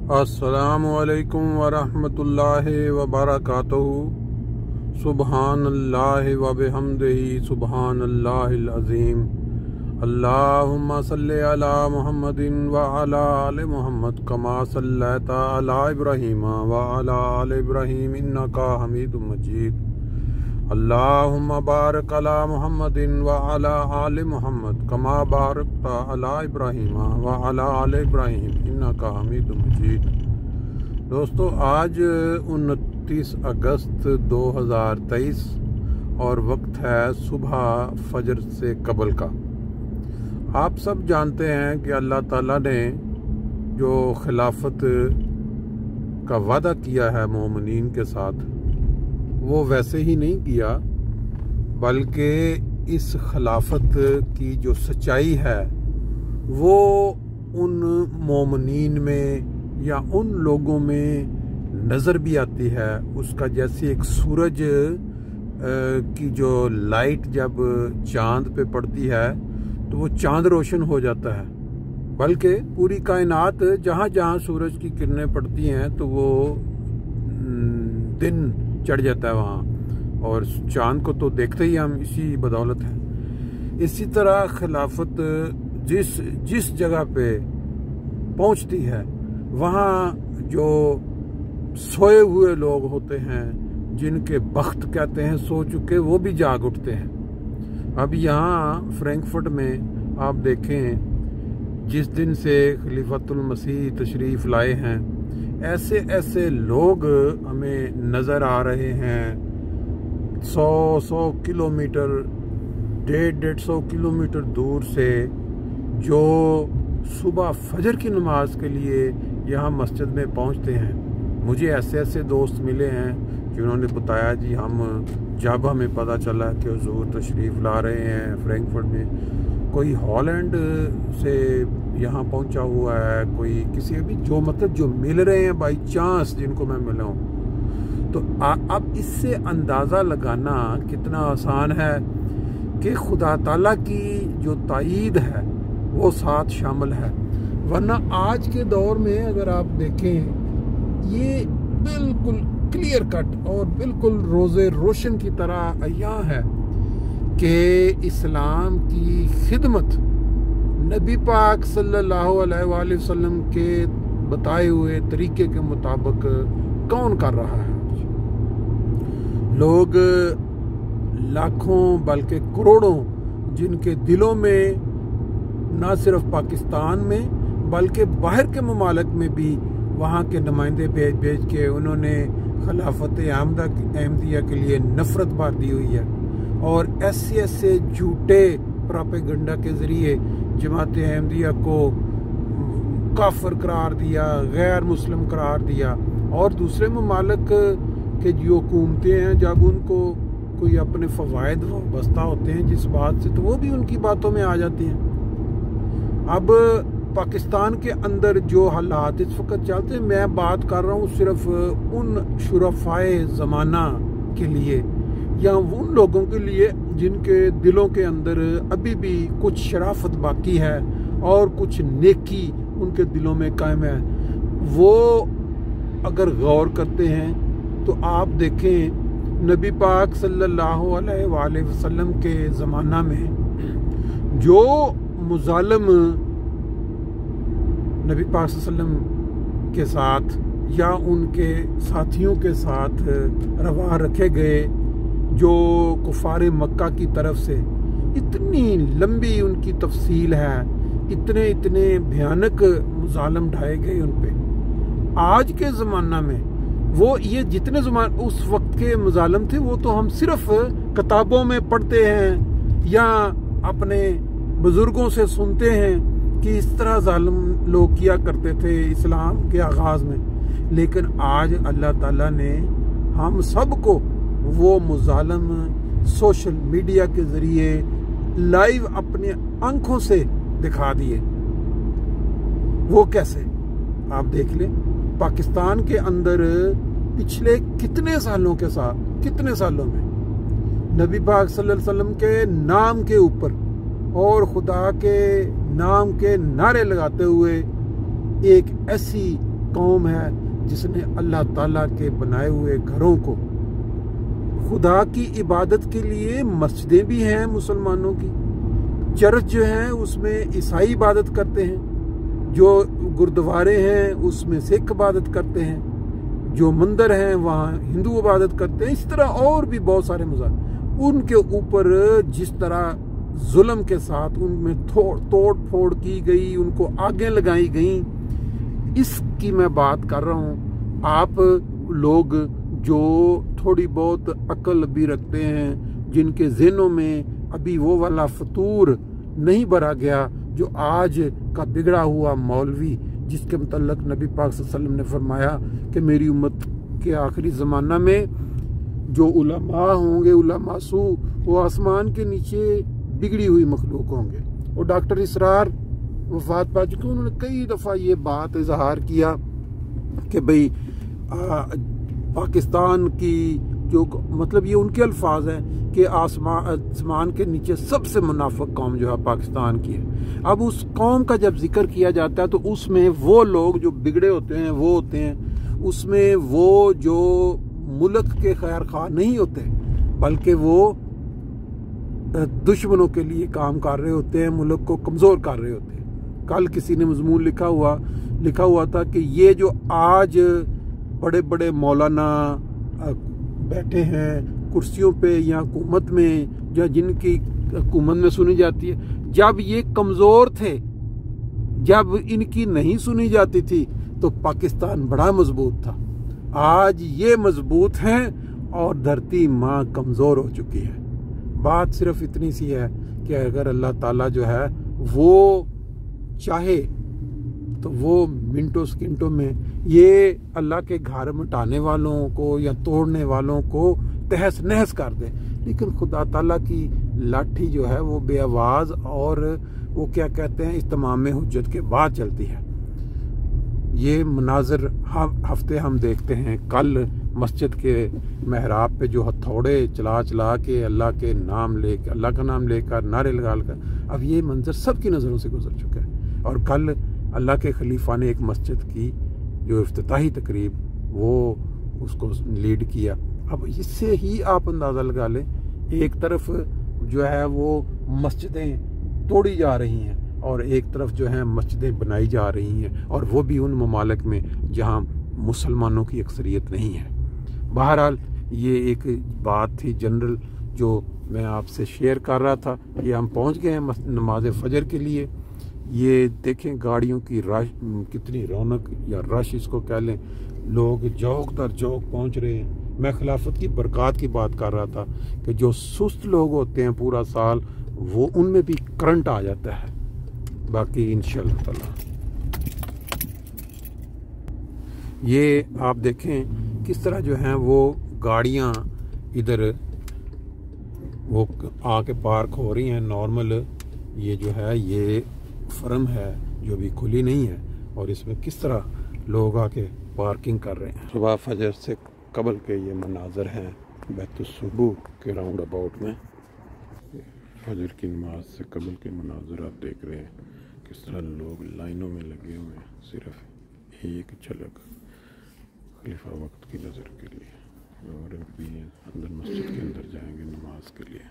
अस्सलामु अलैकुम वरहमतुल्लाहि वबरकातुहू। सुबहान अल्लाह व बिहम्दिही सुबहान अल्लाहिल अज़ीम। अल्लाहुम्मा सल्लि अला मुहम्मदिन व अला आलि मुहम्मद कमा सल्लैता अला इब्राहीम व अला आलि इब्राहीम इन्नका हमीदुम मजीद। अल्लाहुम्मा बारिक अला मुहम्मदिन व अला आलि मुहम्मद कमा बारकता अला इब्राहीम व अला आलि इब्राहीम इन्नका हमीदुम मजीद। दोस्तों, आज 29 अगस्त 2023 और वक्त है सुबह फजर से कबल का। आप सब जानते हैं कि अल्लाह ताला ने जो खिलाफत का वादा किया है मोमिनीन के साथ, वो वैसे ही नहीं किया, बल्कि इस खिलाफत की जो सच्चाई है वो उन मोमिनीन में या उन लोगों में नज़र भी आती है। उसका जैसे एक सूरज की जो लाइट जब चांद पे पड़ती है तो वो चांद रोशन हो जाता है, बल्कि पूरी कायनात जहाँ जहाँ सूरज की किरणें पड़ती हैं तो वो दिन चढ़ जाता है वहाँ, और चांद को तो देखते ही हम इसी बदौलत हैं। इसी तरह खिलाफत जिस जगह पे पहुँचती है वहाँ जो सोए हुए लोग होते हैं, जिनके बख्त कहते हैं सो चुके, वो भी जाग उठते हैं। अब यहाँ फ्रैंकफर्ट में आप देखें, जिस दिन से खलीफतुल मसीह तशरीफ़ लाए हैं, ऐसे ऐसे लोग हमें नज़र आ रहे हैं 100 किलोमीटर, 150 किलोमीटर दूर से, जो सुबह फजर की नमाज के लिए यहाँ मस्जिद में पहुँचते हैं। मुझे ऐसे ऐसे दोस्त मिले हैं जिन्होंने बताया, जी जब हमें पता चला कि हुजूर तशरीफ़ ला रहे हैं फ्रैंकफर्ट में, कोई हॉलैंड से यहाँ पहुँचा हुआ है, कोई किसी भी जो मिल रहे हैं बाई चांस, जिनको मैं मिला हूँ, तो अब इससे अंदाज़ा लगाना कितना आसान है कि खुदा ताला की जो ताईद है वो साथ शामिल है। वरना आज के दौर में अगर आप देखें, ये बिल्कुल क्लियर कट और बिल्कुल रोज़े रोशन की तरह अय्यां है कि इस्लाम की खिदमत नबी पाक सल्लल्लाहु अलैहि वसल्लम के बताए हुए तरीके के मुताबिक कौन कर रहा है। लोग लाखों बल्कि करोड़ों, जिनके दिलों में ना सिर्फ पाकिस्तान में बल्कि बाहर के ममालिक में भी वहाँ के नुमाइंदे भेज के उन्होंने खिलाफत अहमदिया के लिए नफ़रत भर दी हुई है, और ऐसे ऐसे झूठे प्रोपेगेंडा के ज़रिए जमात अहमदिया को काफिर करार दिया, गैर मुस्लिम करार दिया। और दूसरे ममालिक के जो हुकूमतें हैं, जब उनको कोई अपने फ़वाइद वाबस्ता होते हैं जिस बात से, तो वो भी उनकी बातों में आ जाती हैं। अब पाकिस्तान के अंदर जो हालात इस वक्त चलते हैं, मैं बात कर रहा हूँ सिर्फ उन शुरफ़ाए ज़माना के लिए, या उन लोगों के लिए जिनके दिलों के अंदर अभी भी कुछ शराफत बाकी है और कुछ नेकी उनके दिलों में कायम है। वो अगर गौर करते हैं तो आप देखें, नबी पाक सल्लल्लाहु अलैहि वसल्लम के ज़माना में जो मुज़ालिम नबी पाक सल्लल्लाहु अलैहि वसल्लम के साथ या उनके साथियों के साथ रवा रखे गए, जो कुफारे मक्का की तरफ से, इतनी लंबी उनकी तफसील है, इतने इतने भयानक मुज़ालिम ढाए गए उन पे। आज के ज़माना में वो ये जितने उस वक्त के मुज़ालिम थे, वो तो हम सिर्फ किताबों में पढ़ते हैं या अपने बुज़ुर्गों से सुनते हैं कि इस तरह ज़ालिम लोग किया करते थे इस्लाम के आगाज़ में। लेकिन आज अल्लाह ताला ने हम सबको वो मुज़ालिम सोशल मीडिया के ज़रिए लाइव अपने आंखों से दिखा दिए। वो कैसे, आप देख लें। पाकिस्तान के अंदर पिछले कितने सालों में नबी पाक सल्लल्लाहु अलैहि वसल्लम के नाम के ऊपर और खुदा के नाम के नारे लगाते हुए एक ऐसी قوم ہے جس نے اللہ تعالیٰ کے بنائے ہوئے گھروں کو، خدا کی عبادت کے لیے مسجدیں بھی ہیں مسلمانوں کی، چرچ جو ہیں اس میں عیسائی عبادت کرتے ہیں، جو گردوارے ہیں اس میں سکھ عبادت کرتے ہیں، جو مندر ہیں وہاں ہندو عبادت کرتے ہیں، اس طرح اور بھی بہت سارے مذاہب، ان کے اوپر جس طرح ظلم کے ساتھ ان میں توڑ پھوڑ کی گئی، ان کو آگیں لگائی گئیں، اس کی میں بات کر رہا ہوں۔ آپ لوگ جو تھوڑی بہت عقل بھی رکھتے ہیں، جن کے ذہنوں میں ابھی وہ والا فطور نہیں بھرا گیا جو آج کا بگڑا ہوا مولوی، جس کے متعلق نبی پاک صلی اللہ علیہ وسلم نے فرمایا کہ میری امت کے آخری زمانہ میں جو علماء ہوں گے، علماء سو، وہ آسمان کے نیچے بگڑی ہوئی مخلوق ہوں گے۔ اور ڈاکٹر اسرار وفات پا چکے، انہوں نے کئی دفعہ یہ بات اظہار کیا کہ بھئی پاکستان کی جو مطلب یہ ان کے الفاظ ہیں کہ آسمان کے نیچے سب سے منافق قوم جو ہے پاکستان کی ہے۔ اب اس قوم کا جب ذکر کیا جاتا ہے تو اس میں وہ لوگ جو بگڑے ہوتے ہیں وہ ہوتے ہیں، اس میں وہ جو ملک کے خیر خواہ نہیں ہوتے بلکہ وہ دشمنوں کے لیے کام کر رہے ہوتے ہیں، ملک کو کمزور کر رہے ہوتے ہیں۔ کل کسی نے مضمون لکھا ہوا تھا کہ یہ جو آج بڑے بڑے مولانا بیٹھے ہیں کرسیوں پہ یا حکومت میں، یا جن کی حکومت میں سنی جاتی ہے، جب یہ کمزور تھے، جب ان کی نہیں سنی جاتی تھی تو پاکستان بڑا مضبوط تھا۔ آج یہ مضبوط ہیں اور دھرتی ماں کمزور ہو چکی ہے۔ بات صرف اتنی سی ہے کہ اگر اللہ تعالیٰ جو ہے وہ چاہے تو وہ منٹوں سکنٹوں میں یہ اللہ کے گھر مٹانے والوں کو یا توڑنے والوں کو تہس نہس کر دے، لیکن خدا تعالیٰ کی لاٹھی جو ہے وہ بے آواز اور وہ کیا کہتے ہیں اتمام حجت کے بعد چلتی ہے۔ یہ مناظر ہفتے ہم دیکھتے ہیں۔ کل مسجد کے محراب پہ جو ہتھوڑے چلا کے اللہ کے نام لے کے، اللہ کا نام لے کر نعرے لگا کر، اب یہ منظر سب کی نظروں سے گزر چکا ہے۔ اور کل اللہ کے خلیفہ نے ایک مسجد کی جو افتتاحی تقریب وہ اس کو لیڈ کیا۔ اب اس سے ہی آپ اندازہ لگا لیں، ایک طرف جو ہے وہ مسجدیں توڑی جا رہی ہیں اور ایک طرف جو ہیں مسجدیں بنائی جا رہی ہیں، اور وہ بھی ان ممالک میں جہاں مسلمانوں کی اکثریت نہیں ہے۔ بہرحال یہ ایک بات تھی جنرل جو میں آپ سے شیئر کر رہا تھا۔ یہ ہم پہنچ گئے ہیں نماز فجر کے لیے۔ یہ دیکھیں گاڑیوں کی رش، کتنی رونق یا رش اس کو کہہ لیں، لوگ جوق در جوق پہنچ رہے ہیں۔ میں خلافت کی برکات کی بات کر رہا تھا کہ جو سست لوگ ہوتے ہیں پورا سال، وہ ان میں بھی کرنٹ آ جاتا ہے۔ باقی انشاءاللہ تعالی یہ آپ دیکھیں کس طرح جو ہیں وہ گاڑیاں ادھر وہ آ کے پارک ہو رہی ہیں نارمل۔ یہ جو ہے یہ فرم ہے جو بھی کھلی نہیں ہے، اور اس میں کس طرح لوگ آ کے پارکنگ کر رہے ہیں۔ صبح فجر سے قبل کے یہ مناظر ہیں بیت الصبح کے راؤنڈ اباؤٹ میں۔ فجر کی نماز سے قبل کے مناظر آپ دیکھ رہے ہیں کس طرح لوگ لائنوں میں لگے ہوئے ہیں، صرف ایک جھلک خلیفہ وقت کی نظر کے لیے، اور بھی اندر مسجد کے اندر جائیں گے نماز کے لیے۔